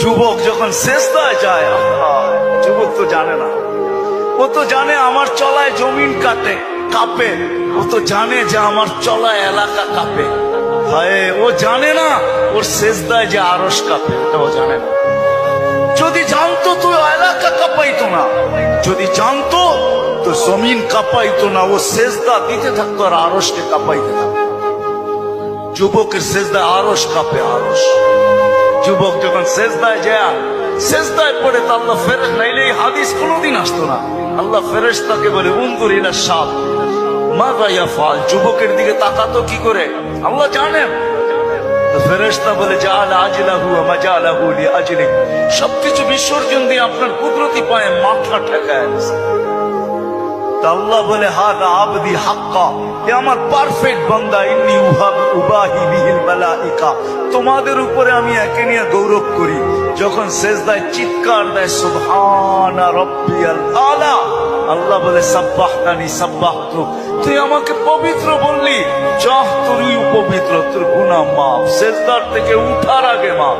যুবক যখন সেজদায় যায়, যুবক তো জানে না, ও তো জানে আমার চলায় জমিন কাঁপে, ও তো জানে যে আমার চলায় এলাকা কাঁপে। হায়, ও জানে না ওর সেজদায় যে আরশ কাঁপে, এটাও জানে না। যদি জানতো তো এলাকা কাঁপাইতো না, যদি জানতো তো জমিন কাঁপাইতো না। ও সেজদা দিতে থাকতো আর আরশকে কাঁপাইতে থাকতো। যুবকের সেজদায় আরশ কাঁপে, আরশ। যুবক যখন সেজদায় যায়, সেজদায় পড়ে তো আল্লাহ ফেরেশতা, নাইলে এই হাদিস কোনোদিন আসতো না। আল্লাহ ফেরেশতাকে বলে উনজুর ইলা শাব মাযা ইয়াফআল, যুবকের দিকে তাকাতো কি করে আল্লাহ জানেন। তো ফেরেশতা বলে জাআলা আজলাহু ওয়া মাজালাহু লিআজলিক, সবকিছু বিসর্জন দিয়ে আপনার কুদরতি পায়ে মাথা ঠেকায়। আল্লাহ বলে হাদা আবদি হাক্কা, এ আমার পারফেক্ট বান্দা। ইন্নী উবাহি বিহিল মালাইকা, তোমাদের উপরে আমি একে নিয়ে গৌরব করি। যখন সেজদায় চিৎকার দেয় সুবহানা রাব্বিয়াল আলা, আল্লাহ বলে সাব্বাহতানি সাব্বাহতু, তুই আমাকে পবিত্র বললি, চাহ তুই পবিত্র, তোর গুনাহ মাফ। সেজদার থেকে উঠার আগে মাফ।